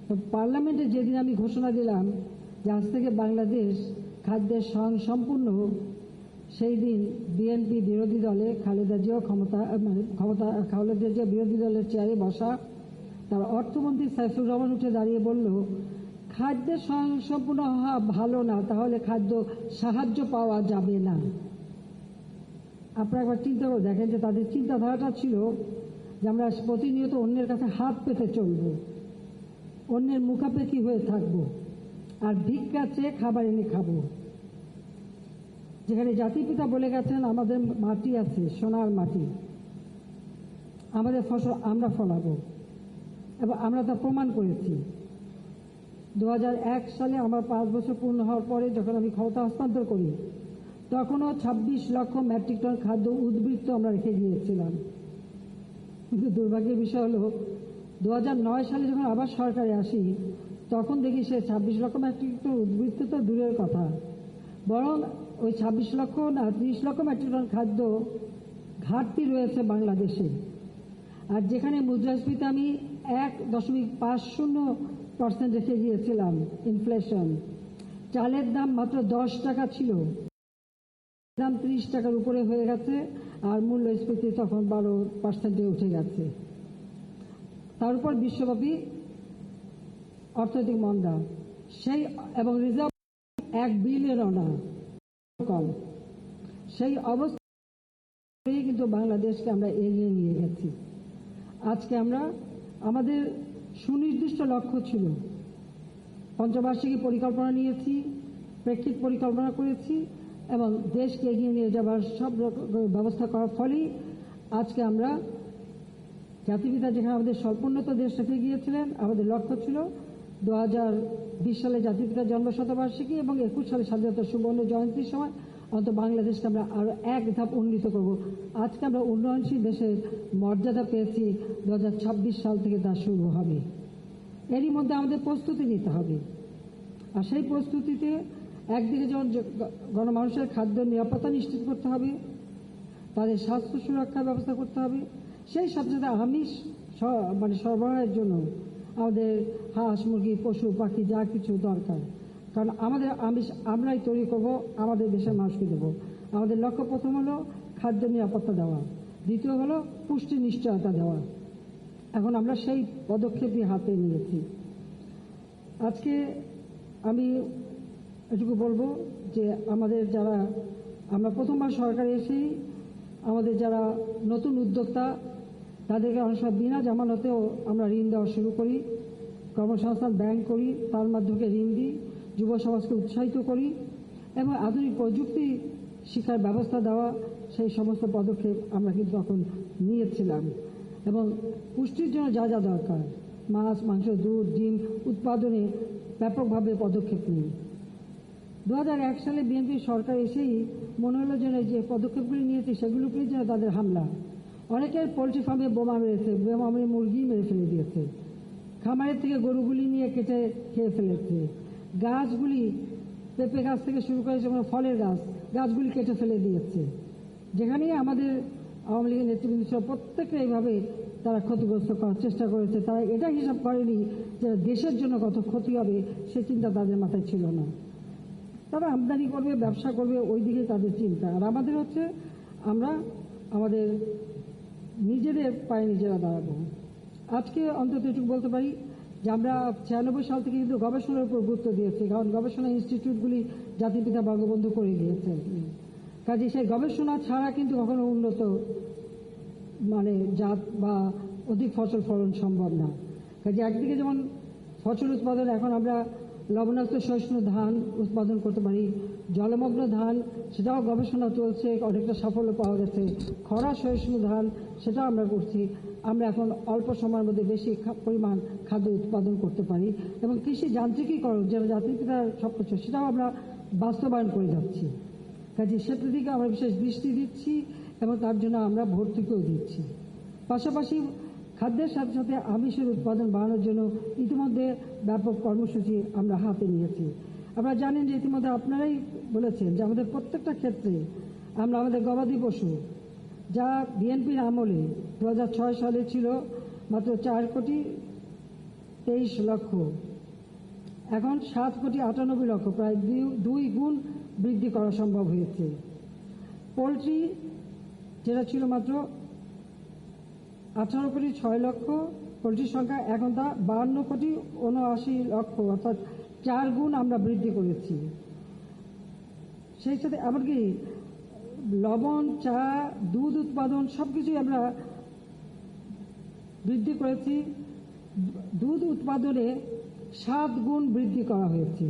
তো পার্লামেন্টে যেদিন আমি ঘোষণা দিলাম যে আজ থেকে বাংলাদেশ খাদ্যের স্বয়ংসম্পূর্ণ, সেই দিন বিএনপি বিরোধী দলে খালেদা জিয়া খালেদা জিয়া বিরোধী দলের চেয়ারে বসা, তার অর্থমন্ত্রী সাইফুর রহমান উঠে দাঁড়িয়ে বলল, খাদ্যের স্বয়ংসম্পূর্ণ হওয়া ভালো না, তাহলে খাদ্য সাহায্য পাওয়া যাবে না। আপনারা একবার চিন্তা করে দেখেন যে তাদের চিন্তাধারাটা ছিল যে আমরা প্রতিনিয়ত অন্যের কাছে হাত পেতে চলব, অন্যের মুখাপেক্ষি হয়ে থাকব, আর ভিক্ষা চেয়ে খাবার এনে খাবো। যেখানে জাতিপিতা বলে গেছেন আমাদের মাটি আছে, সোনার মাটি, আমাদের ফসল আমরা ফলাবো, এবং আমরা তা প্রমাণ করেছি। 2001 সালে আমার 5 বছর পূর্ণ হওয়ার পরে যখন আমি ক্ষমতা হস্তান্তর করি, তখনও 26 লক্ষ মেট্রিক টন খাদ্য উদ্বৃত্ত আমরা রেখে গিয়েছিলাম। কিন্তু দুর্ভাগ্যের বিষয় হলো 2009 সালে যখন আবার সরকারে আসি, তখন দেখি সে 26 লক্ষ মেট্রিক টন উদ্বৃত্ত তো দূরের কথা, বরং ওই 26 লক্ষ না 30 লক্ষ মেট্রিক টন খাদ্য ঘাটতি রয়েছে বাংলাদেশে। আর যেখানে মুদ্রাস্ফীতি আমি 1.50% রেখে গিয়েছিলাম, ইনফ্লেশন, চালের দাম মাত্র 10 টাকা ছিল, দাম 30 টাকার উপরে হয়ে গেছে, আর মূল্যস্ফীতি তখন 12% উঠে গেছে। তার উপর বিশ্বব্যাপী অর্থনৈতিক মন্দা, সেই এবং রিজার্ভ 1 বিলিয়নও না কম, সেই অবস্থায় কিন্তু বাংলাদেশকে আমরা এগিয়ে নিয়ে গেছি। আজকে আমরা আমাদের সুনির্দিষ্ট লক্ষ্য ছিল, পঞ্চবার্ষিকী পরিকল্পনা নিয়েছি, প্রেক্ষিত পরিকল্পনা করেছি, এবং দেশকে এগিয়ে নিয়ে যাবার সব ব্যবস্থা করার ফলেই আজকে আমরা জাতিপিতা যেখানে আমাদের স্বল্পোন্নত দেশ রেখে গিয়েছিলেন, আমাদের লক্ষ্য ছিল 2020 সালে জাতিপিতার জন্মশতবার্ষিকী এবং 21 সালে স্বাধীনতা সুবর্ণ জয়ন্তীর সময় অন্তত বাংলাদেশকে আমরা আরও এক ধাপ উন্নীত করব। আজকে আমরা উন্নয়নশীল দেশের মর্যাদা পেয়েছি, 2026 সাল থেকে তা শুরু হবে। এরই মধ্যে আমাদের প্রস্তুতি নিতে হবে, আর সেই প্রস্তুতিতে একদিকে যেমন গণমানুষের খাদ্য নিরাপত্তা নিশ্চিত করতে হবে, তাদের স্বাস্থ্য সুরক্ষার ব্যবস্থা করতে হবে, সেই সাথে সাথে আমিষ সরবরাহের জন্য আমাদের হাঁস মুরগি পশু পাখি যা কিছু দরকার, কারণ আমাদের আমিষ আমরাই তৈরি করব, আমাদের দেশের মানুষকে দেবো। আমাদের লক্ষ্য প্রথম হলো খাদ্য নিরাপত্তা দেওয়া, দ্বিতীয় হলো পুষ্টি নিশ্চয়তা দেওয়া। এখন আমরা সেই পদক্ষেপই হাতে নিয়েছি। আজকে আমি এটুকু বলবো যে আমাদের যারা আমরা প্রথমবার সরকারে এসেই আমাদের যারা নতুন উদ্যোক্তা, তাদেরকে অনেক সময় বিনা জামানতেও আমরা ঋণ দেওয়া শুরু করি, কর্মসংস্থান ব্যাংক করি, তার মাধ্যমে ঋণ দিই, যুব সমাজকে উৎসাহিত করি, এবং আধুনিক প্রযুক্তি শিক্ষার ব্যবস্থা দেওয়া, সেই সমস্ত পদক্ষেপ আমরা কিন্তু তখন নিয়েছিলাম। এবং পুষ্টির জন্য যা যা দরকার, মাছ মাংস দুধ ডিম উৎপাদনে ব্যাপকভাবে পদক্ষেপ নিই। 2001 সালে বিএনপি সরকার এসেই মনে হলো যেন যে পদক্ষেপগুলি নিয়েছে সেগুলোকেই যেন তাদের হামলা। অনেকের পোলট্রি ফার্মে বোমা মেরেছে, বোমা মেরে মুরগি মেরে ফেলে দিয়েছে, খামারের থেকে গরুগুলি নিয়ে কেটে খেয়ে ফেলেছে, গাছগুলি পেঁপে গাছ থেকে শুরু করে যেমন ফলের গাছগুলি কেটে ফেলে দিয়েছে। যেখানেই আমাদের আওয়ামী লীগের নেতৃবৃন্দ ছিল, প্রত্যেকে এইভাবে তারা ক্ষতিগ্রস্ত করার চেষ্টা করেছে। তারা এটা হিসাব করেনি যে দেশের জন্য কত ক্ষতি হবে, সে চিন্তা তাদের মাথায় ছিল না। তারা আমদানি করবে, ব্যবসা করবে, ওই দিকে তাদের চিন্তা। আর আমাদের হচ্ছে আমরা আমাদের নিজেদের পায়ে নিজেরা দাঁড়াবো। আজকে অন্তত এটুকু বলতে পারি যে আমরা 96 সাল থেকে কিন্তু গবেষণার উপর গুরুত্ব দিয়েছি, কারণ গবেষণা ইনস্টিটিউটগুলি জাতিপিতা বঙ্গবন্ধু করে গিয়েছেন। কাজে সেই গবেষণা ছাড়া কিন্তু কখনো উন্নত জাত বা অধিক ফসল ফলন সম্ভব না। কাজে একদিকে যেমন ফসল উৎপাদন, এখন আমরা লবণাক্ত সহিষ্ণু ধান উৎপাদন করতে পারি, জলমগ্ন ধান সেটাও গবেষণা চলছে, অনেকটা সাফল্য পাওয়া গেছে, খরা সহিষ্ণু ধান সেটাও আমরা করছি। আমরা এখন অল্প সময়ের মধ্যে বেশি পরিমাণ খাদ্য উৎপাদন করতে পারি, এবং কৃষি যান্ত্রিকীকরণ যেটা জাতিপিতার স্বপ্ন, সেটাও আমরা বাস্তবায়ন করে যাচ্ছি। কাজে সেটার দিকে আমরা বিশেষ দৃষ্টি দিচ্ছি, এবং তার জন্য আমরা ভর্তুকিও দিচ্ছি। পাশাপাশি খাদ্যের সাথে সাথে আমিষের উৎপাদন বাড়ানোর জন্য ইতিমধ্যে ব্যাপক কর্মসূচি আমরা হাতে নিয়েছি। আপনারা জানেন যে ইতিমধ্যে আপনারাই বলেছেন যে আমাদের প্রত্যেকটা ক্ষেত্রে আমরা আমাদের গবাদি পশু, যা বিএনপির আমলে 2006 সালে ছিল মাত্র 4 কোটি 23 লক্ষ, এখন 7,98 লক্ষ, প্রায় 2 গুণ বৃদ্ধি করা সম্ভব হয়েছে। পোলট্রি যেটা ছিল মাত্র 18,06,00,000 পোলট্রির সংখ্যা, এখন তা 52,79,00,000, অর্থাৎ 4 গুণ আমরা বৃদ্ধি করেছি। সেই সাথে এমনকি লবণ, চা, দুধ উৎপাদন সবকিছুই আমরা বৃদ্ধি করেছি। দুধ উৎপাদনে 7 গুণ বৃদ্ধি করা হয়েছে।